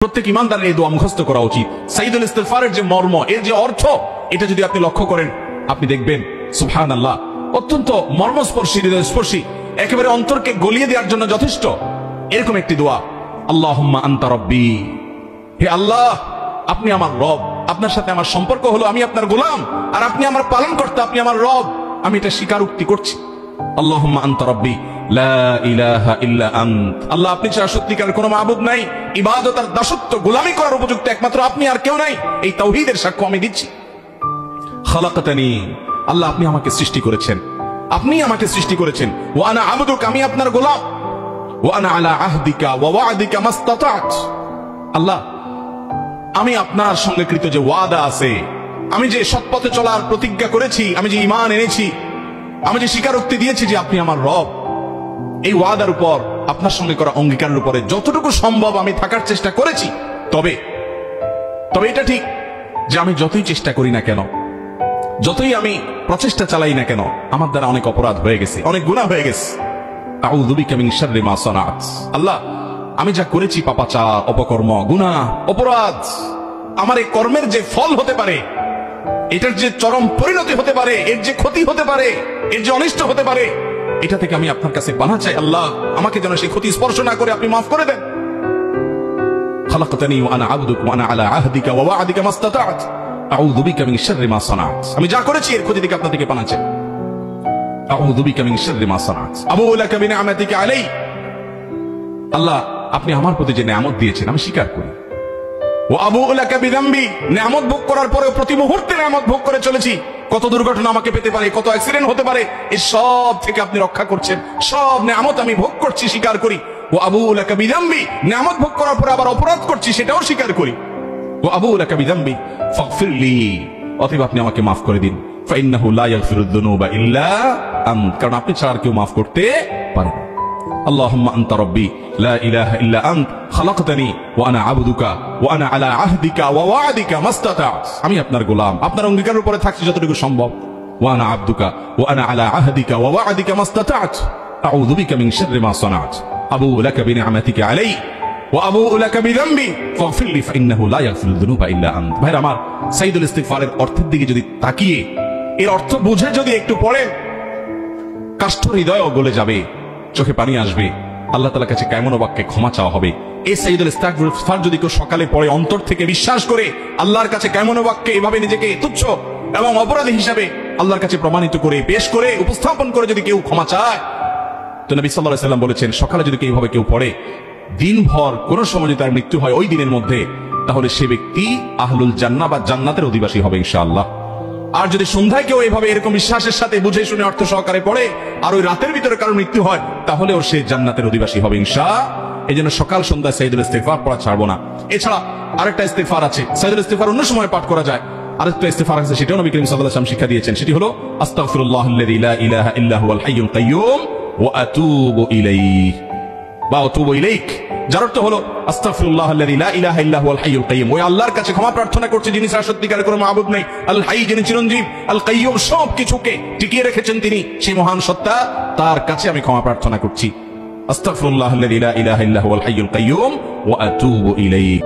প্রত্যেক ইমানদারের এই দোয়া মুখস্থ করা উচিত। সাইয়্যিদুল ইস্তিগফারের যে মর্ম, এর যে অর্থ, এটা যদি আপনি লক্ষ্য করেন, আপনি দেখবেন সুবহানাল্লাহ, অত্যন্ত মর্মস্পর্শী, হৃদয়স্পর্শী, একেবারে অন্তরকে গলিয়ে দেওয়ার জন্য যথেষ্ট এরকম একটি দোয়া। আল্লাহুম্মা আনতা রব্বি, হে আল্লাহ, আপনি আমার রব, আপনার সাথে আমার সম্পর্ক হলো আমি আপনার গোলাম, আর আপনি আমার পালনকর্তা, আপনি আমার রব, আমি এটা স্বীকারোক্তি করছি। আল্লাহুম্মা আনতা রব্বি লা ইলাহা ইল্লা আন্ত, আল্লাহ আপনি ছাড়া সত্যিকারের কোনো মাবুদ নাই, ইবাদত আর দাসত্ব গোলামি করার উপযুক্ত একমাত্র আপনি, আর কেউ নাই, এই তাওহীদের সাক্ষ্য আমি দিচ্ছি। খালাকাতানি, আল্লাহ আপনি আমাকে সৃষ্টি করেছেন, আপনি আমাকে সৃষ্টি করেছেন। ওয়া আনা আবদুক, আমি আপনার গোলাম। ওয়া আনা আলা আহদিকা ওয়া ওয়া'দিকা মাসতাতা'ত, আল্লাহ আমি আপনার সঙ্গে কৃত যে ওয়াদা আছে, আমি যে সৎপথে চলার প্রতিজ্ঞা করেছি, আমি যে ঈমান এনেছি, আমি যে স্বীকারোক্তি দিয়েছি যে আপনি আমার রব, এই ওয়াদার উপর, আপনার সঙ্গে করা অঙ্গীকারের উপরে যতটুকু সম্ভব আমি থাকার চেষ্টা করেছি। তবে এটা ঠিক যে আমি যতই চেষ্টা করি না কেন, যতই আমি প্রচেষ্টা চালাই না কেন, আমার দ্বারা অনেক অপরাধ হয়ে গেছে, অনেক গুনাহ হয়ে গেছে। আউযু বিকা মিন শাররি মা সানাত, আল্লাহ আমি যা করেছি পাপাচার, অপকর্ম, গুনাহ, অপরাধ, আমার এই কর্মের যে ফল হতে পারে, এটার যে চরম পরিণতি হতে পারে, এর যে ক্ষতি হতে পারে, এর যে অনিষ্ট হতে পারে, এটা থেকে আমি আপনার কাছে পানাহ চাই। আল্লাহ আমাকে যেন সেই ক্ষতি স্পর্শ না করে আপনি মাফ করে দেন। খালাকতানি ওয়া আনা আবদুক ওয়া আনা আলা আহদিকা ওয়া ওয়া'দিকা মাসতাতা'ত আউযু বিকা মিন শাররি মা সানাত, আমি যা করেছি এর ক্ষতি থেকে আপনার থেকে পানাহ চাই। আউযু বিকা মিন শাররি মা সানাত আবুউ লাকা বিনি'মাতিকা আলাই, আল্লাহ আপনি আমার প্রতি যে নিয়ামত দিয়েছেন আমি স্বীকার করি। ওয়া আবুউ লাকা বিযামবি, নিয়ামত ভোগ করার পরেও প্রতি মুহূর্তে নিয়ামত ভোগ করে চলেছি, কত দুর্ঘটনা আমাকে পেতে পারে, কত অ্যাক্সিডেন্ট হতে পারে, এই সব থেকে আপনি রক্ষা করছেন, সব নিয়ামত আমি ভোগ করছি, স্বীকার করি। ওয়া আবুউ লাকা বিযামবি, নিয়ামত ভোগ করার পরে আবার অপরাধ করছি, সেটাও স্বীকার করি। ওয়া আবুউ লাকা বিযামবি ফাগফিরলি, অতএব আপনি আমাকে মাফ করে দিন। ফাইন্নাহু লা ইয়াগফিরুয যুনুবা ইল্লা আন্ত, কারণ আপনি ছাড়া আর কেউ মাফ করতে পারে না। আল্লাহুম্মা আনতা রব্বি লা ইলাহা ইল্লা আন্ত খালাকতানি ওয়া আনা আবদুকা ওয়া আনা আলা আহদিকা ওয়া ওয়া'দিকা মাসতাতা'ত, আমি আপনার গোলাম, আপনার অঙ্গীকারের উপরে থাকছি যতটুকু সম্ভব। ওয়া আনা আবদুকা ওয়া আনা আলা আহদিকা ওয়া ওয়া'দিকা মাসতাতা'ত আউযু বিকা মিন শাররি মা সানাত আবুউ লাকা বিনি'মাতিকা আলাই ওয়া আবুউ লাকা বিযামবি ফাগফিরলি ফাইন্নাহু লা ইয়াগফিরুয যুনুবা ইল্লা আন্ত। ভাইরা আমার, সাইয়্যিদুল ইস্তিগফারের অর্থের দিকে যদি তাকিয়ে, এর অর্থ বুঝে যদি একটু পড়েন, কাষ্ঠ হৃদয় গলে যাবে, চোখে পানি আসবে, আল্লাহ তাআলার কাছে কেমন বাক্যে ক্ষমা চাওয়া হবে। এই সাইয়্যিদুল ইস্তিগফার যদি কেউ সকালে পড়ে, অন্তর থেকে বিশ্বাস করে, আল্লাহর কাছে কেমন বাক্যে এভাবে নিজেকে তুচ্ছ এবং অপরাধী হিসাবে আল্লাহর কাছে প্রমাণিত করে, পেশ করে, উপস্থাপন করে যদি কেউ ক্ষমা চায়, তো নবী সাল্লাল্লাহু আলাইহি ওয়াসাল্লাম বলেছেন, সকালে যদি এইভাবে কেউ পড়ে, দিনভর কোন সময় যদি তার মৃত্যু হয় ওই দিনের মধ্যে, তাহলে সে ব্যক্তি আহলুল জান্নাহ বা জান্নাতের অধিবাসী হবে ইনশাআল্লাহ। আর যদি সন্ধ্যায় কেউ এভাবে এরকম বিশ্বাসের সাথে বুঝে শুনে অর্থ সহকারে পড়ে, আর ওই রাতের ভিতরে কারো মৃত্যু হয়, তাহলেও সে জান্নাতের অধিবাসী হবে ইনশাআল্লাহ। এই জন্য সকাল সন্ধ্যায় সাইয়্যিদুল ইস্তিগফার পড়া ছাড়বো না। এছাড়া আরেকটা ইস্তিগফার আছে, সাইয়্যিদুল ইস্তিগফার অন্য সময় পাঠ করা যায়, আরেকটা ইস্তিগফার আছে, সেটাও নবী করিম সাল্লাল্লাহু আলাইহি ওয়াসাল্লাম শিক্ষা দিয়েছেন, সেটি হলো আস্তাগফিরুল্লাহাল্লাযী লা ইলাহা ইল্লা হুয়াল হাইয়ুল কাইয়্যুম ওয়া আতুবু ইলাইহি বা আতুবু ইলাইক, যার অর্থ হলো আস্তাগফিরুল্লাহাল্লাযী লা ইলাহা ইল্লা হুয়াল হাইয়ুল কাইয়্যুম, ওই আল্লাহর কাছে ক্ষমা প্রার্থনা করছে যিনি ছাড়া সত্যিকারের কোনো মাবুদ নেই, আল হাই যিনি চিরঞ্জীব, আল কাইয়্যুম সব কিছুকে টিকিয়ে রেখেছেন তিনি, সেই মহান সত্তা, তার কাছে আমি ক্ষমা প্রার্থনা করছি। আস্তাগফিরুল্লাহাল্লাযী লা ইলাহা ইল্লা হুয়াল হাইয়ুল কাইয়্যুম ওয়া আতুবু ইলাইহি।